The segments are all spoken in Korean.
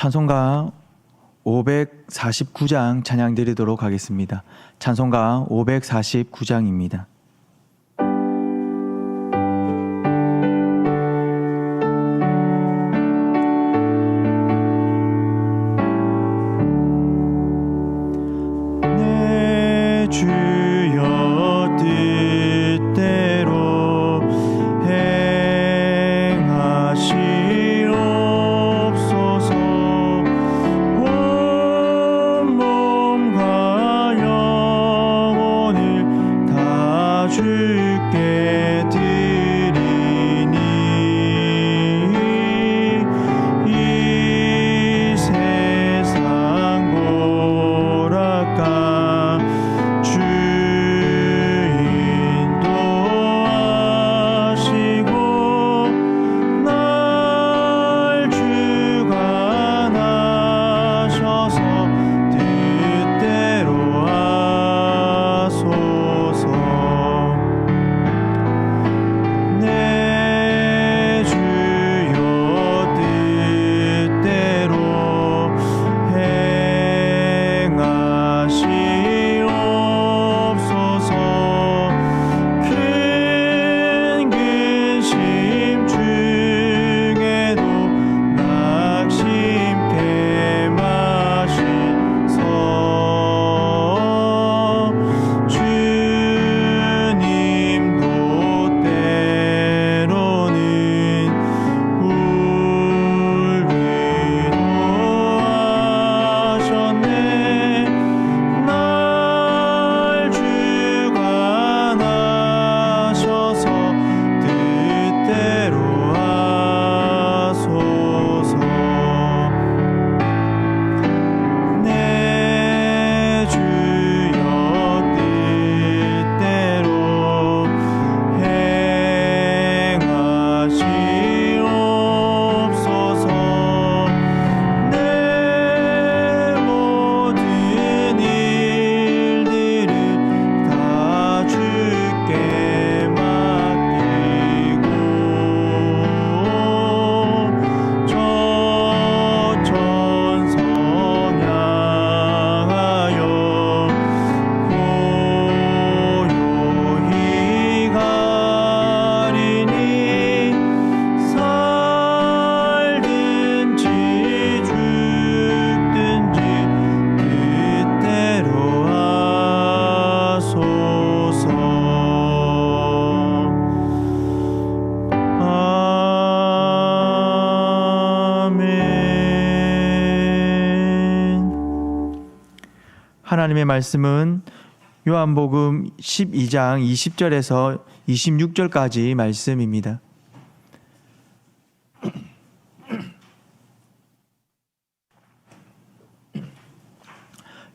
찬송가 549장 찬양 드리도록 하겠습니다. 찬송가 549장입니다. 하나님의 말씀은 요한복음 12장 20절에서 26절까지 말씀입니다.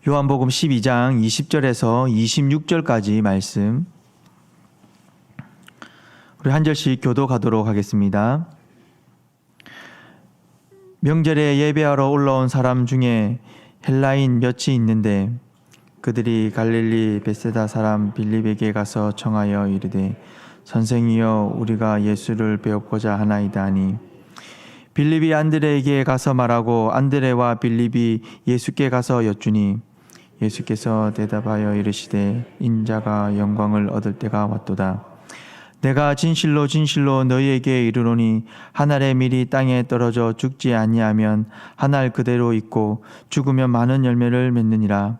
요한복음 12장 20절에서 26절까지 말씀, 우리 한 절씩 교독하도록 하겠습니다. 명절에 예배하러 올라온 사람 중에 헬라인 몇이 있는데 그들이 갈릴리 벳세다 사람 빌립에게 가서 청하여 이르되 선생이여 우리가 예수를 배우고자 하나이다 하니 빌립이 안드레에게 가서 말하고 안드레와 빌립이 예수께 가서 여쭈니 예수께서 대답하여 이르시되 인자가 영광을 얻을 때가 왔도다. 내가 진실로 진실로 너희에게 이르노니 한 알의 밀이 땅에 떨어져 죽지 아니하면 한 알 그대로 있고 죽으면 많은 열매를 맺느니라.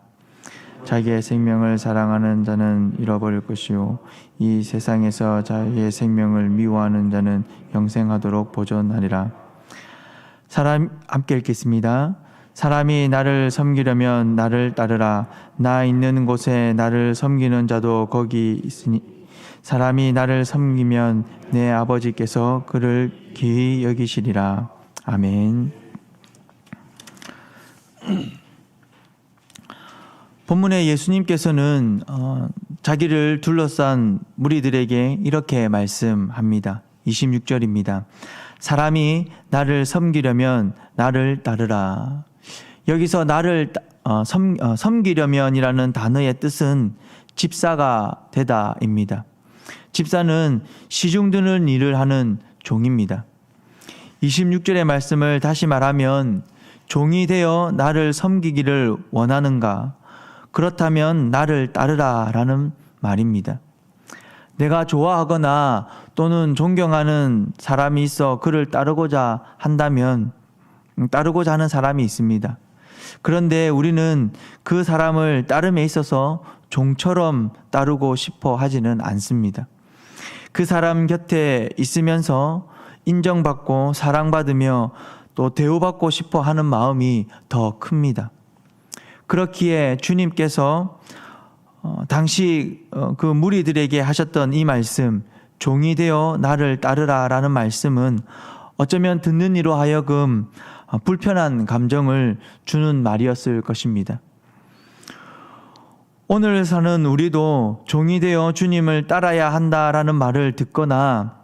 자기의 생명을 사랑하는 자는 잃어버릴 것이요 이 세상에서 자기의 생명을 미워하는 자는 영생하도록 보존하리라. 함께 읽겠습니다. 사람이 나를 섬기려면 나를 따르라. 나 있는 곳에 나를 섬기는 자도 거기 있으니 사람이 나를 섬기면 내 아버지께서 그를 귀히 여기시리라. 아멘. 본문에 예수님께서는 자기를 둘러싼 무리들에게 이렇게 말씀합니다. 26절입니다. 사람이 나를 섬기려면 나를 따르라. 여기서 나를 섬기려면이라는 단어의 뜻은 집사가 되다입니다. 집사는 시중 드는 일을 하는 종입니다. 26절의 말씀을 다시 말하면 종이 되어 나를 섬기기를 원하는가? 그렇다면 나를 따르라 라는 말입니다. 내가 좋아하거나 또는 존경하는 사람이 있어 그를 따르고자 한다면 따르고자 하는 사람이 있습니다. 그런데 우리는 그 사람을 따름에 있어서 종처럼 따르고 싶어 하지는 않습니다. 그 사람 곁에 있으면서 인정받고 사랑받으며 또 대우받고 싶어 하는 마음이 더 큽니다. 그렇기에 주님께서 당시 그 무리들에게 하셨던 이 말씀, 종이 되어 나를 따르라 라는 말씀은 어쩌면 듣는 이로 하여금 불편한 감정을 주는 말이었을 것입니다. 오늘 사는 우리도 종이 되어 주님을 따라야 한다라는 말을 듣거나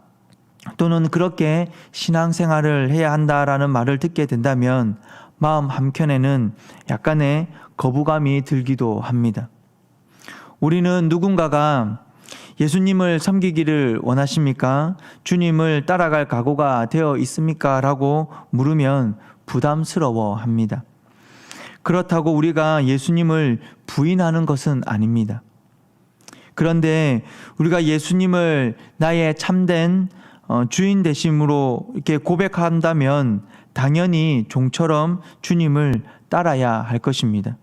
또는 그렇게 신앙생활을 해야 한다라는 말을 듣게 된다면 마음 한켠에는 약간의 거부감이 들기도 합니다. 우리는 누군가가 예수님을 섬기기를 원하십니까? 주님을 따라갈 각오가 되어 있습니까? 라고 물으면 부담스러워 합니다. 그렇다고 우리가 예수님을 부인하는 것은 아닙니다. 그런데 우리가 예수님을 나의 참된 주인 되심으로 이렇게 고백한다면 당연히 종처럼 주님을 따라야 할 것입니다.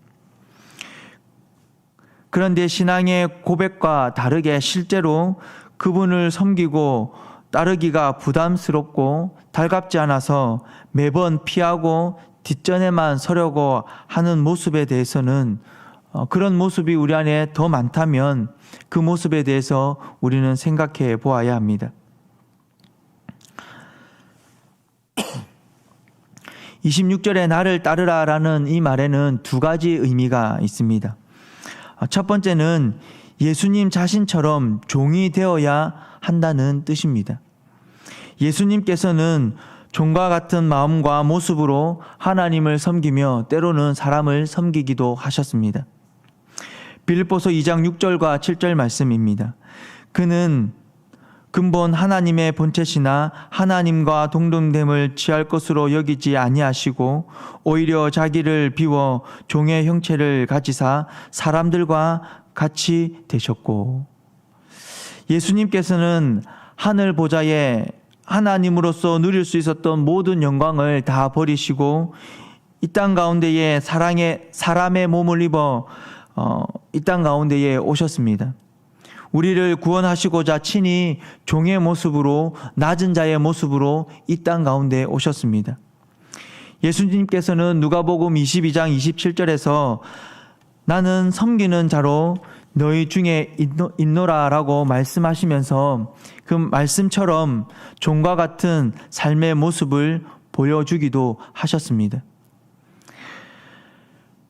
그런데 신앙의 고백과 다르게 실제로 그분을 섬기고 따르기가 부담스럽고 달갑지 않아서 매번 피하고 뒷전에만 서려고 하는 모습에 대해서는 그런 모습이 우리 안에 더 많다면 그 모습에 대해서 우리는 생각해 보아야 합니다. 26절에 나를 따르라라는 이 말에는 두 가지 의미가 있습니다. 첫 번째는 예수님 자신처럼 종이 되어야 한다는 뜻입니다. 예수님께서는 종과 같은 마음과 모습으로 하나님을 섬기며 때로는 사람을 섬기기도 하셨습니다. 빌립보서 2장 6절과 7절 말씀입니다. 그는 근본 하나님의 본체시나 하나님과 동등됨을 취할 것으로 여기지 아니하시고 오히려 자기를 비워 종의 형체를 가지사 사람들과 같이 되셨고, 예수님께서는 하늘 보좌에 하나님으로서 누릴 수 있었던 모든 영광을 다 버리시고 이 땅 가운데에 사람의 몸을 입어 이 땅 가운데에 오셨습니다. 우리를 구원하시고자 친히 종의 모습으로, 낮은 자의 모습으로 이 땅 가운데 오셨습니다. 예수님께서는 누가복음 22장 27절에서 나는 섬기는 자로 너희 중에 있노라라고 말씀하시면서 그 말씀처럼 종과 같은 삶의 모습을 보여주기도 하셨습니다.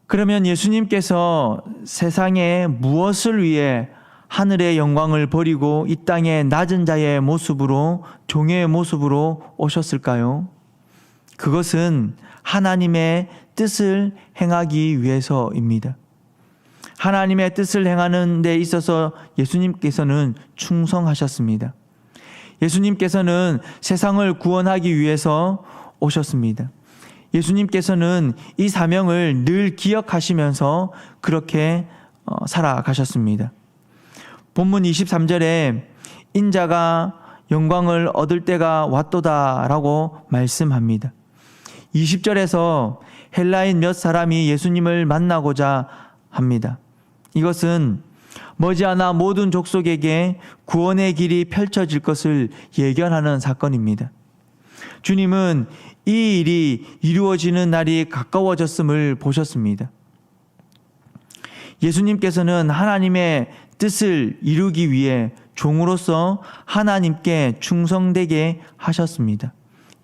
그러면 예수님께서 세상에 무엇을 위해 하늘의 영광을 버리고 이 땅의 낮은 자의 모습으로, 종의 모습으로 오셨을까요? 그것은 하나님의 뜻을 행하기 위해서입니다. 하나님의 뜻을 행하는 데 있어서 예수님께서는 충성하셨습니다. 예수님께서는 세상을 구원하기 위해서 오셨습니다. 예수님께서는 이 사명을 늘 기억하시면서 그렇게 살아가셨습니다. 본문 23절에 인자가 영광을 얻을 때가 왔도다라고 말씀합니다. 20절에서 헬라인 몇 사람이 예수님을 만나고자 합니다. 이것은 머지않아 모든 족속에게 구원의 길이 펼쳐질 것을 예견하는 사건입니다. 주님은 이 일이 이루어지는 날이 가까워졌음을 보셨습니다. 예수님께서는 하나님의 뜻을 이루기 위해 종으로서 하나님께 충성되게 하셨습니다.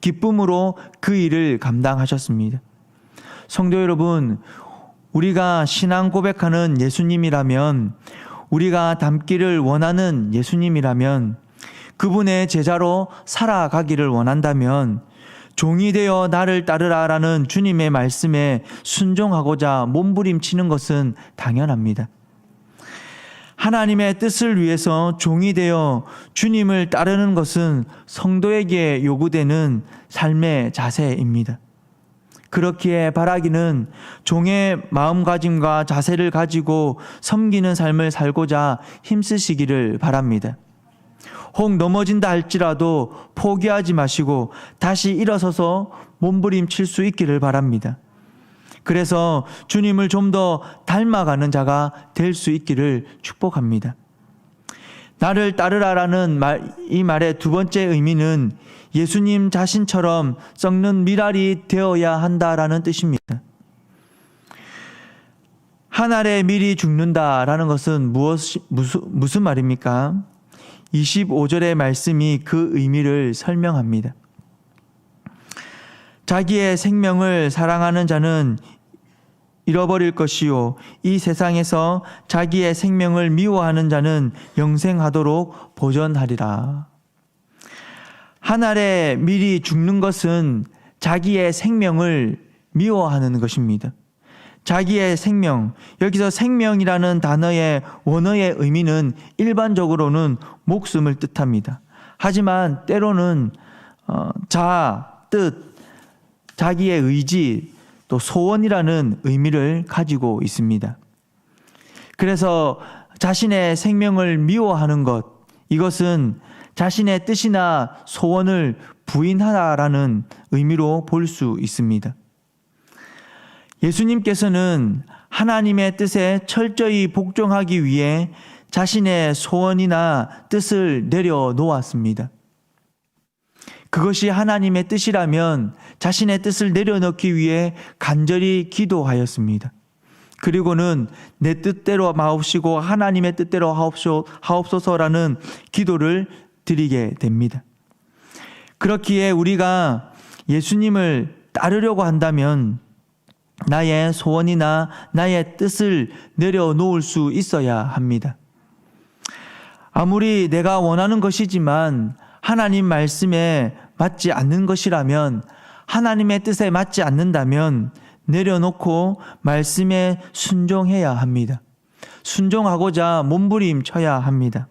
기쁨으로 그 일을 감당하셨습니다. 성도 여러분, 우리가 신앙 고백하는 예수님이라면, 우리가 닮기를 원하는 예수님이라면, 그분의 제자로 살아가기를 원한다면 종이 되어 나를 따르라라는 주님의 말씀에 순종하고자 몸부림치는 것은 당연합니다. 하나님의 뜻을 위해서 종이 되어 주님을 따르는 것은 성도에게 요구되는 삶의 자세입니다. 그렇기에 바라기는 종의 마음가짐과 자세를 가지고 섬기는 삶을 살고자 힘쓰시기를 바랍니다. 혹 넘어진다 할지라도 포기하지 마시고 다시 일어서서 몸부림칠 수 있기를 바랍니다. 그래서 주님을 좀 더 닮아가는 자가 될 수 있기를 축복합니다. 나를 따르라라는 이 말의 두 번째 의미는 예수님 자신처럼 썩는 밀알이 되어야 한다라는 뜻입니다. 한 알의 밀이 죽는다라는 것은 무슨 말입니까? 25절의 말씀이 그 의미를 설명합니다. 자기의 생명을 사랑하는 자는 잃어버릴 것이요 이 세상에서 자기의 생명을 미워하는 자는 영생하도록 보존하리라. 한 알의 밀이 죽는 것은 자기의 생명을 미워하는 것입니다. 자기의 생명, 여기서 생명이라는 단어의 원어의 의미는 일반적으로는 목숨을 뜻합니다. 하지만 때로는 뜻, 자기의 의지, 또 소원이라는 의미를 가지고 있습니다. 그래서 자신의 생명을 미워하는 것, 이것은 자신의 뜻이나 소원을 부인하라는 의미로 볼 수 있습니다. 예수님께서는 하나님의 뜻에 철저히 복종하기 위해 자신의 소원이나 뜻을 내려놓았습니다. 그것이 하나님의 뜻이라면 자신의 뜻을 내려놓기 위해 간절히 기도하였습니다. 그리고는 내 뜻대로 마옵시고 하나님의 뜻대로 하옵소서라는 기도를 드리게 됩니다. 그렇기에 우리가 예수님을 따르려고 한다면 나의 소원이나 나의 뜻을 내려놓을 수 있어야 합니다. 아무리 내가 원하는 것이지만 하나님 말씀에 맞지 않는 것이라면, 하나님의 뜻에 맞지 않는다면 내려놓고 말씀에 순종해야 합니다. 순종하고자 몸부림쳐야 합니다.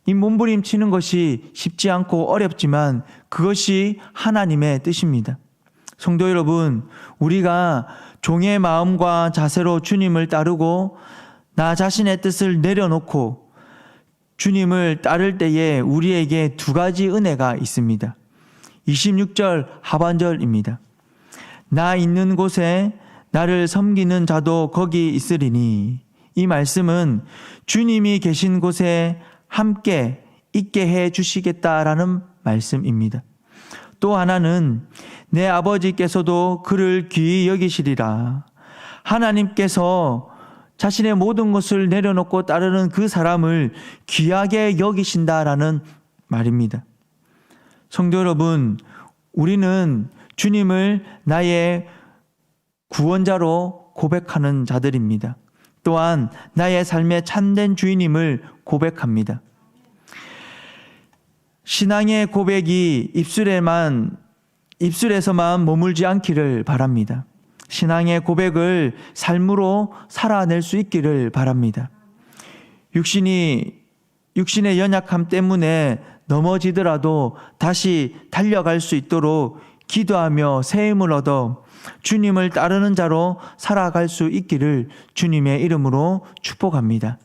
이 몸부림치는 것이 쉽지 않고 어렵지만 그것이 하나님의 뜻입니다. 성도 여러분, 우리가 종의 마음과 자세로 주님을 따르고 나 자신의 뜻을 내려놓고 주님을 따를 때에 우리에게 두 가지 은혜가 있습니다. 26절 하반절입니다. 나 있는 곳에 나를 섬기는 자도 거기 있으리니. 이 말씀은 주님이 계신 곳에 함께 있게 해 주시겠다라는 말씀입니다. 또 하나는 내 아버지께서도 그를 귀히 여기시리라. 하나님께서 자신의 모든 것을 내려놓고 따르는 그 사람을 귀하게 여기신다라는 말입니다. 성도 여러분, 우리는 주님을 나의 구원자로 고백하는 자들입니다. 또한 나의 삶의 참된 주인임을 고백합니다. 신앙의 고백이 입술에서만 머물지 않기를 바랍니다. 신앙의 고백을 삶으로 살아낼 수 있기를 바랍니다. 육신의 연약함 때문에 넘어지더라도 다시 달려갈 수 있도록 기도하며 새 힘을 얻어 주님을 따르는 자로 살아갈 수 있기를 주님의 이름으로 축복합니다.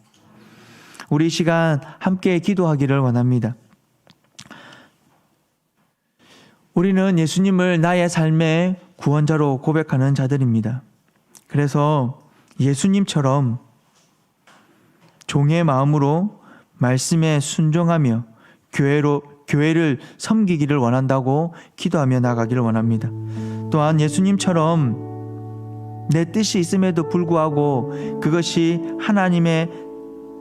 우리 시간 함께 기도하기를 원합니다. 우리는 예수님을 나의 삶의 구원자로 고백하는 자들입니다. 그래서 예수님처럼 종의 마음으로 말씀에 순종하며 교회를 섬기기를 원한다고 기도하며 나가기를 원합니다. 또한 예수님처럼 내 뜻이 있음에도 불구하고 그것이 하나님의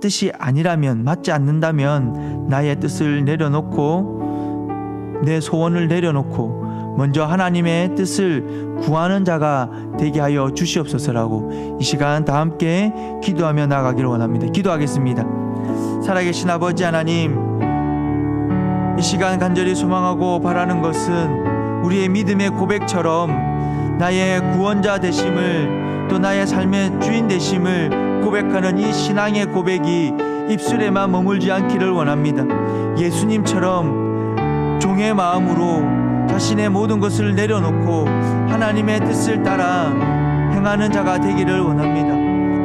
뜻이 아니라면, 맞지 않는다면 나의 뜻을 내려놓고 내 소원을 내려놓고 먼저 하나님의 뜻을 구하는 자가 되게 하여 주시옵소서라고 이 시간 다 함께 기도하며 나가기를 원합니다. 기도하겠습니다. 살아계신 아버지 하나님, 이 시간 간절히 소망하고 바라는 것은 우리의 믿음의 고백처럼 나의 구원자 되심을, 또 나의 삶의 주인 되심을 고백하는 이 신앙의 고백이 입술에만 머물지 않기를 원합니다. 예수님처럼 종의 마음으로 자신의 모든 것을 내려놓고 하나님의 뜻을 따라 행하는 자가 되기를 원합니다.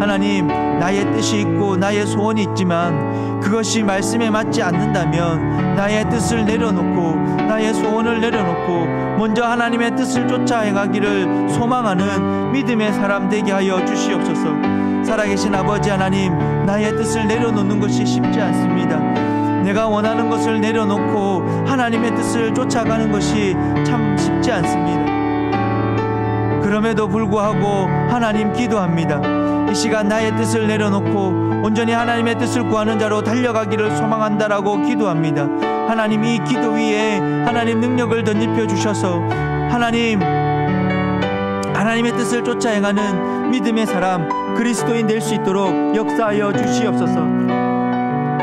하나님, 나의 뜻이 있고 나의 소원이 있지만 그것이 말씀에 맞지 않는다면 나의 뜻을 내려놓고 나의 소원을 내려놓고 먼저 하나님의 뜻을 쫓아 행하기를 소망하는 믿음의 사람 되게 하여 주시옵소서. 살아계신 아버지 하나님, 나의 뜻을 내려놓는 것이 쉽지 않습니다. 내가 원하는 것을 내려놓고 하나님의 뜻을 쫓아가는 것이 참 쉽지 않습니다. 그럼에도 불구하고 하나님 기도합니다. 이 시간 나의 뜻을 내려놓고 온전히 하나님의 뜻을 구하는 자로 달려가기를 소망한다라고 기도합니다. 하나님, 이 기도 위에 하나님 능력을 덧입혀 주셔서 하나님의 뜻을 쫓아 행하는 믿음의 사람, 그리스도인 될 수 있도록 역사하여 주시옵소서.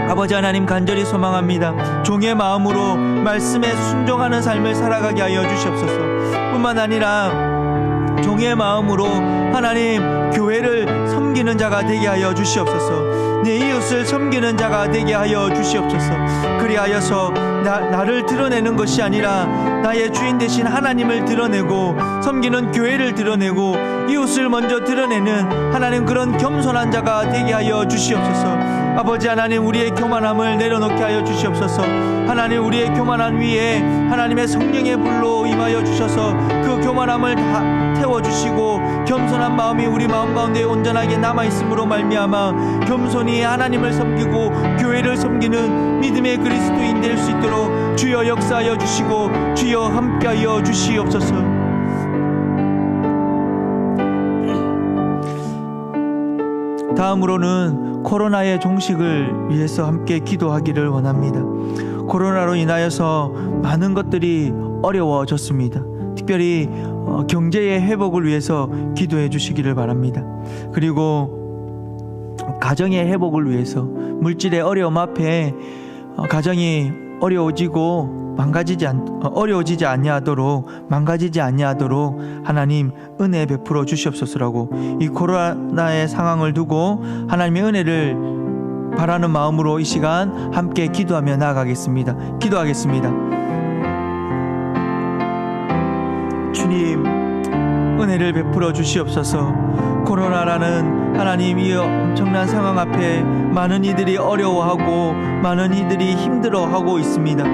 아버지 하나님, 간절히 소망합니다. 종의 마음으로 말씀에 순종하는 삶을 살아가게 하여 주시옵소서. 뿐만 아니라 종의 마음으로 하나님 교회를 섬기는 자가 되게 하여 주시옵소서. 내 이웃을 섬기는 자가 되게 하여 주시옵소서. 그리하여서 나를 드러내는 것이 아니라 나의 주인 되신 하나님을 드러내고 섬기는 교회를 드러내고 이웃을 먼저 드러내는 하나님, 그런 겸손한 자가 되게 하여 주시옵소서. 아버지 하나님, 우리의 교만함을 내려놓게 하여 주시옵소서. 하나님, 우리의 교만함 위에 하나님의 성령의 불로 임하여 주셔서 그 교만함을 다 태워주시고 겸손한 마음이 우리 마음 가운데 온전하게 남아있음으로 말미암아 겸손히 하나님을 섬기고 교회를 섬기는 믿음의 그리스도인 될 수 있도록 주여 역사하여 주시고 주여 함께하여 주시옵소서. 다음으로는 코로나의 종식을 위해서 함께 기도하기를 원합니다. 코로나로 인하여서 많은 것들이 어려워졌습니다. 특별히 경제의 회복을 위해서 기도해 주시기를 바랍니다. 그리고 가정의 회복을 위해서 물질의 어려움 앞에 가정이 어려워지지 아니하도록 망가지지 아니하도록 하나님 은혜 베풀어 주시옵소서라고, 이 코로나의 상황을 두고 하나님의 은혜를 바라는 마음으로 이 시간 함께 기도하며 나아가겠습니다. 기도하겠습니다. 주님, 은혜를 베풀어 주시옵소서. 코로나라는 하나님 이 엄청난 상황 앞에 많은 이들이 어려워하고 많은 이들이 힘들어하고 있습니다.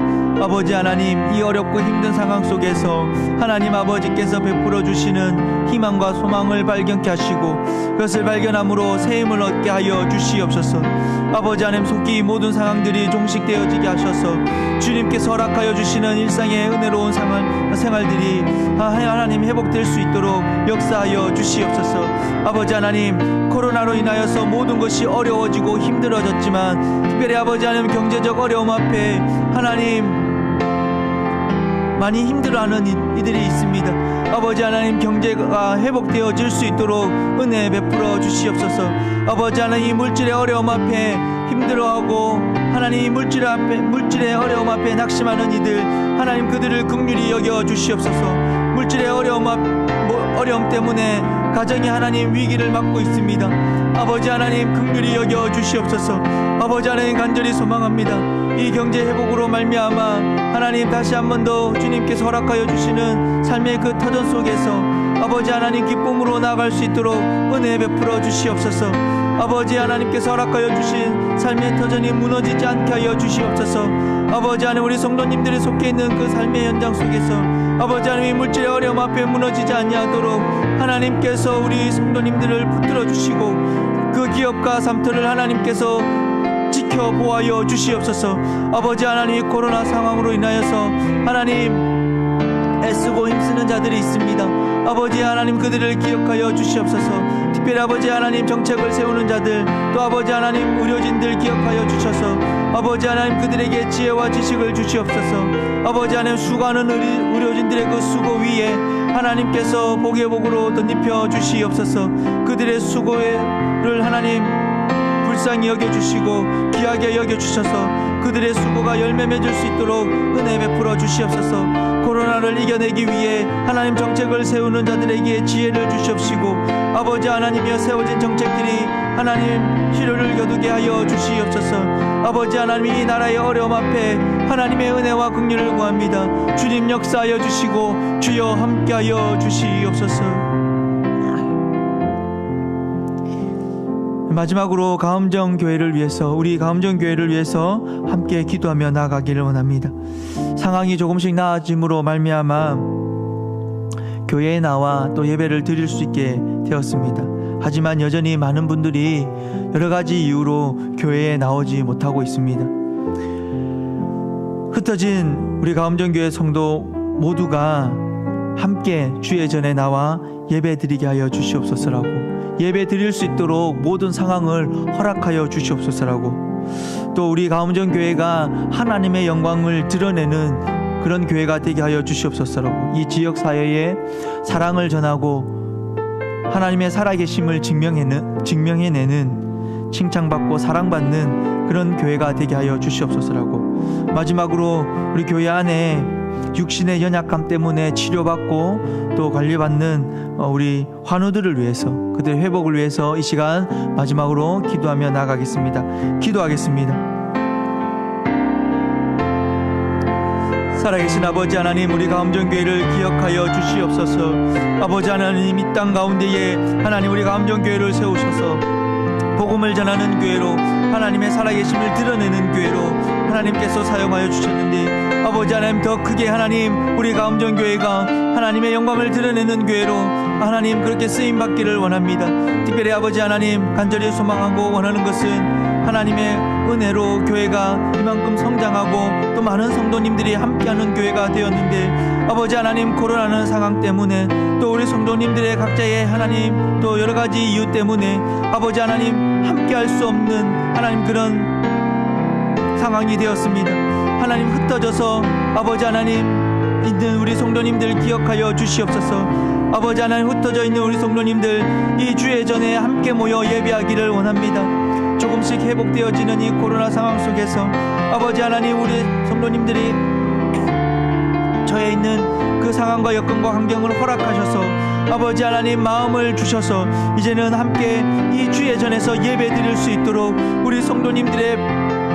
아버지 하나님, 이 어렵고 힘든 상황 속에서 하나님 아버지께서 베풀어 주시는 희망과 소망을 발견케 하시고 그것을 발견함으로 새 힘을 얻게 하여 주시옵소서. 아버지 하나님, 속히 모든 상황들이 종식되어지게 하셔서 주님께서 허락하여 주시는 일상의 은혜로운 생활들이 하나님 회복될 수 있도록 역사하여 주시옵소서. 아버지 하나님, 코로나로 인하여서 모든 것이 어려워지고 힘들어졌지만 특별히 아버지 하나님 경제적 어려움 앞에 하나님 많이 힘들어하는 이들이 있습니다. 아버지 하나님, 경제가 회복되어질 수 있도록 은혜 베풀어 주시옵소서. 아버지 하나님, 이 물질의 어려움 앞에 힘들어하고 하나님 물질의 어려움 앞에 낙심하는 이들, 하나님 그들을 긍휼히 여겨 주시옵소서. 물질의 어려움 때문에 가정이 하나님 위기를 맞고 있습니다. 아버지 하나님 긍휼히 여겨 주시옵소서. 아버지 하나님, 간절히 소망합니다. 이 경제 회복으로 말미암아 하나님 다시 한 번 더 주님께서 허락하여 주시는 삶의 그 터전 속에서 아버지 하나님 기쁨으로 나아갈 수 있도록 은혜 베풀어 주시옵소서. 아버지 하나님께서 허락하여 주신 삶의 터전이 무너지지 않게 하여 주시옵소서. 아버지 하나님, 우리 성도님들이 속해 있는 그 삶의 현장 속에서 아버지 하나님 물질의 어려움 앞에 무너지지 아니하도록 하나님께서 우리 성도님들을 붙들어 주시고 그 기업과 삶터를 하나님께서 지켜보아여 주시옵소서. 아버지 하나님, 코로나 상황으로 인하여서 하나님 애쓰고 힘쓰는 자들이 있습니다. 아버지 하나님, 그들을 기억하여 주시옵소서. 특별히 아버지 하나님 정책을 세우는 자들, 또 아버지 하나님 의료진들 기억하여 주셔서 아버지 하나님 그들에게 지혜와 지식을 주시옵소서. 아버지 하나님, 수고하는 의료진들의 그 수고 위에 하나님께서 복의 복으로 덧입혀 주시옵소서. 그들의 수고를 하나님 불쌍히 여겨주시고 귀하게 여겨주셔서 그들의 수고가 열매 맺을 수 있도록 은혜 베풀어 주시옵소서. 코로나를 이겨내기 위해 하나님 정책을 세우는 자들에게 지혜를 주시옵시고 아버지 하나님이여 세워진 정책들이 하나님 실효를 거두게 하여 주시옵소서. 아버지 하나님, 이 나라의 어려움 앞에 하나님의 은혜와 긍휼을 구합니다. 주님 역사하여 주시고 주여 함께하여 주시옵소서. 마지막으로 가음정 교회를 위해서, 우리 가음정 교회를 위해서 함께 기도하며 나아가기를 원합니다. 상황이 조금씩 나아짐으로 말미암아 교회에 나와 또 예배를 드릴 수 있게 되었습니다. 하지만 여전히 많은 분들이 여러 가지 이유로 교회에 나오지 못하고 있습니다. 흩어진 우리 가음정교회 성도 모두가 함께 주의 전에 나와 예배 드리게 하여 주시옵소서라고, 예배 드릴 수 있도록 모든 상황을 허락하여 주시옵소서라고, 또 우리 가음정교회가 하나님의 영광을 드러내는 그런 교회가 되게 하여 주시옵소서라고, 이 지역 사회에 사랑을 전하고 하나님의 살아계심을 증명해내는, 칭찬받고 사랑받는 그런 교회가 되게 하여 주시옵소서라고, 마지막으로 우리 교회 안에 육신의 연약함 때문에 치료받고 또 관리받는 우리 환우들을 위해서, 그들의 회복을 위해서 이 시간 마지막으로 기도하며 나가겠습니다. 기도하겠습니다. 살아계신 아버지 하나님, 우리 가음정교회를 기억하여 주시옵소서. 아버지 하나님, 이 땅 가운데에 하나님 우리 가음정교회를 세우셔서 복음을 전하는 교회로, 하나님의 살아계심을 드러내는 교회로 하나님께서 사용하여 주셨는데, 아버지 하나님 더 크게 하나님 우리 가음정교회가 하나님의 영광을 드러내는 교회로 하나님 그렇게 쓰임받기를 원합니다. 특별히 아버지 하나님 간절히 소망하고 원하는 것은 하나님의 은혜로 교회가 이만큼 성장하고 또 많은 성도님들이 함께하는 교회가 되었는데, 아버지 하나님 코로나는 상황 때문에 또 우리 성도님들의 각자의 하나님 또 여러 가지 이유 때문에 아버지 하나님 함께할 수 없는 하나님 그런 상황이 되었습니다. 하나님 흩어져서 아버지 하나님 있는 우리 성도님들 기억하여 주시옵소서. 아버지 하나님 흩어져 있는 우리 성도님들 이 주의 전에 함께 모여 예배하기를 원합니다. 조금씩 회복되어지는 이 코로나 상황 속에서 아버지 하나님 우리 성도님들이 처해 있는 그 상황과 여건과 환경을 허락하셔서 아버지 하나님 마음을 주셔서 이제는 함께 이 주의 전에서 예배 드릴 수 있도록 우리 성도님들의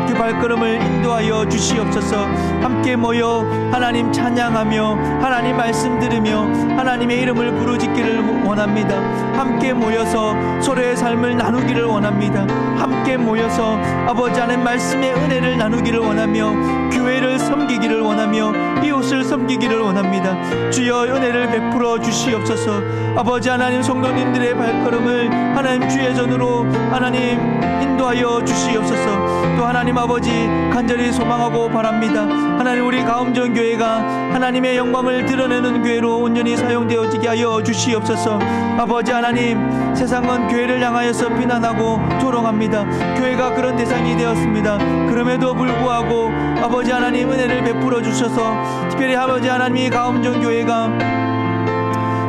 그 발걸음을 인도하여 주시옵소서. 함께 모여 하나님 찬양하며 하나님 말씀 들으며 하나님의 이름을 부르짖기를 원합니다. 함께 모여서 서로의 삶을 나누기를 원합니다. 함께 모여서 아버지 하나님 말씀의 은혜를 나누기를 원하며 교회를 섬기기를 원하며 이웃을 섬기기를 원합니다. 주여 은혜를 베풀어 주시옵소서. 아버지 하나님 성도님들의 발걸음을 하나님 주의 전으로 하나님 인도하여 주시옵소서. 또 하나님 아버지 간절히 소망하고 바랍니다. 하나님 우리 가음정교회가 하나님의 영광을 드러내는 교회로 온전히 사용되어지게 하여 주시옵소서. 아버지 하나님 세상은 교회를 향하여서 비난하고 조롱합니다. 교회가 그런 대상이 되었습니다. 그럼에도 불구하고 아버지 하나님 은혜를 베풀어 주셔서 특별히 아버지 하나님이 가음정교회가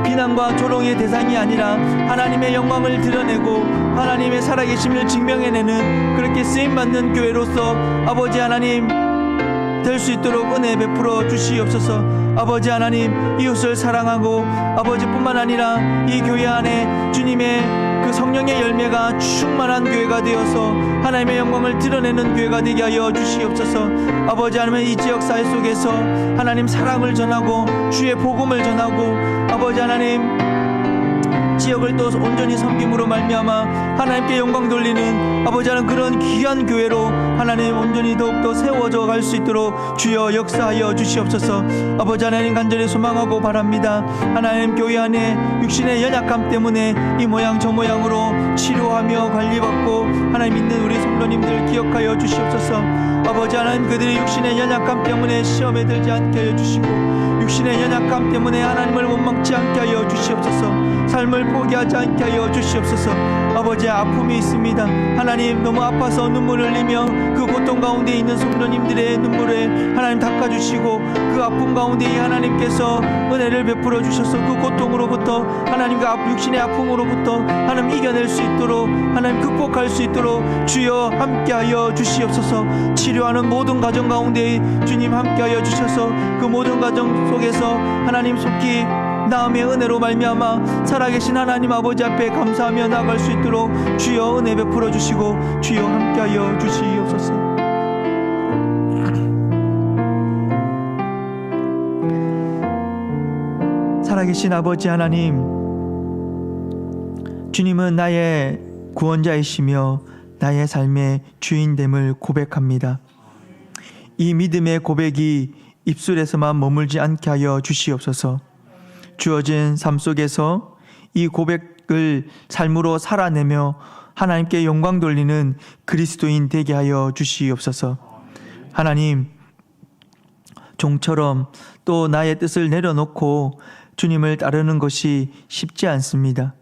비난과 조롱의 대상이 아니라 하나님의 영광을 드러내고 하나님의 살아계심을 증명해내는 그렇게 쓰임받는 교회로서 아버지 하나님 될 수 있도록 은혜 베풀어 주시옵소서. 아버지 하나님 이웃을 사랑하고 아버지뿐만 아니라 이 교회 안에 주님의 그 성령의 열매가 충만한 교회가 되어서 하나님의 영광을 드러내는 교회가 되게 하여 주시옵소서. 아버지 하나님 이 지역 사회 속에서 하나님 사랑을 전하고 주의 복음을 전하고 아버지 하나님 지역을 또 온전히 섬김으로 말미암아 하나님께 영광 돌리는 아버지 하나님 그런 귀한 교회로 하나님 온전히 더욱더 세워져 갈 수 있도록 주여 역사하여 주시옵소서. 아버지 하나님 간절히 소망하고 바랍니다. 하나님 교회 안에 육신의 연약함 때문에 이 모양 저 모양으로 치료하며 관리받고 하나님 있는 우리 성도님들 기억하여 주시옵소서. 아버지 하나님 그들의 육신의 연약함 때문에 시험에 들지 않게 하여 주시고 육신의 연약함 때문에 하나님을 원망치 않게 하여 주시옵소서. 삶을 포기하지 않게 하여 주시옵소서. 아버지 아픔이 있습니다. 하나님 너무 아파서 눈물을 흘리며 그 고통 가운데 있는 성도님들의 눈물을 하나님 닦아주시고 그 아픔 가운데 하나님께서 은혜를 베풀어 주셔서 그 고통으로부터 하나님 그 육신의 아픔으로부터 하나님 이겨낼 수 있도록 하나님 극복할 수 있도록 주여 함께하여 주시옵소서. 치료하는 모든 가정 가운데 주님 함께하여 주셔서 그 모든 가정 속에서 하나님 속히 나음의 은혜로 말미암아 살아계신 하나님 아버지 앞에 감사하며 나아갈 수 있도록 주여 은혜 베풀어 주시고 주여 함께하여 주시옵소서. 살아계신 아버지 하나님, 주님은 나의 구원자이시며 나의 삶의 주인됨을 고백합니다. 이 믿음의 고백이 입술에서만 머물지 않게 하여 주시옵소서. 주어진 삶 속에서 이 고백을 삶으로 살아내며 하나님께 영광 돌리는 그리스도인 되게 하여 주시옵소서. 하나님, 종처럼 또 나의 뜻을 내려놓고 주님을 따르는 것이 쉽지 않습니다.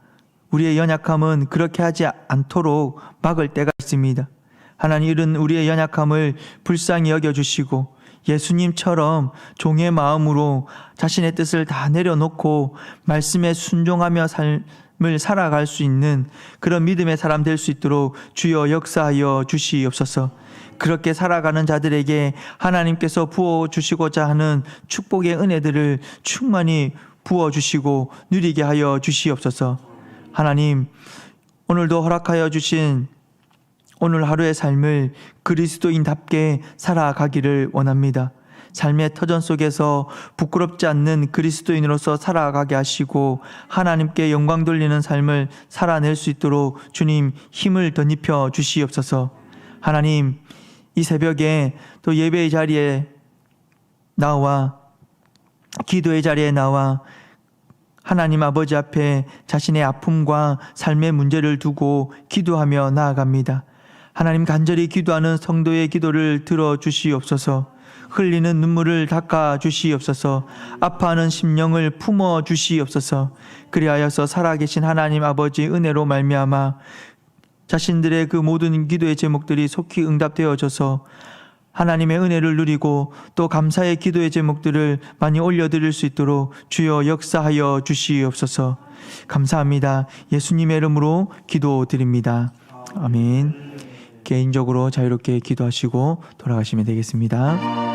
우리의 연약함은 그렇게 하지 않도록 막을 때가 있습니다. 하나님, 이런 우리의 연약함을 불쌍히 여겨주시고 예수님처럼 종의 마음으로 자신의 뜻을 다 내려놓고 말씀에 순종하며 삶을 살아갈 수 있는 그런 믿음의 사람 될 수 있도록 주여 역사하여 주시옵소서. 그렇게 살아가는 자들에게 하나님께서 부어주시고자 하는 축복의 은혜들을 충만히 부어주시고 누리게 하여 주시옵소서. 하나님, 오늘도 허락하여 주신 오늘 하루의 삶을 그리스도인답게 살아가기를 원합니다. 삶의 터전 속에서 부끄럽지 않는 그리스도인으로서 살아가게 하시고 하나님께 영광 돌리는 삶을 살아낼 수 있도록 주님 힘을 덧입혀 주시옵소서. 하나님, 이 새벽에 또 예배의 자리에 나와 기도의 자리에 나와 하나님 아버지 앞에 자신의 아픔과 삶의 문제를 두고 기도하며 나아갑니다. 하나님, 간절히 기도하는 성도의 기도를 들어주시옵소서. 흘리는 눈물을 닦아주시옵소서. 아파하는 심령을 품어주시옵소서. 그리하여서 살아계신 하나님 아버지 은혜로 말미암아 자신들의 그 모든 기도의 제목들이 속히 응답되어져서 하나님의 은혜를 누리고 또 감사의 기도의 제목들을 많이 올려드릴 수 있도록 주여 역사하여 주시옵소서. 감사합니다. 예수님의 이름으로 기도드립니다. 아멘. 개인적으로 자유롭게 기도하시고 돌아가시면 되겠습니다.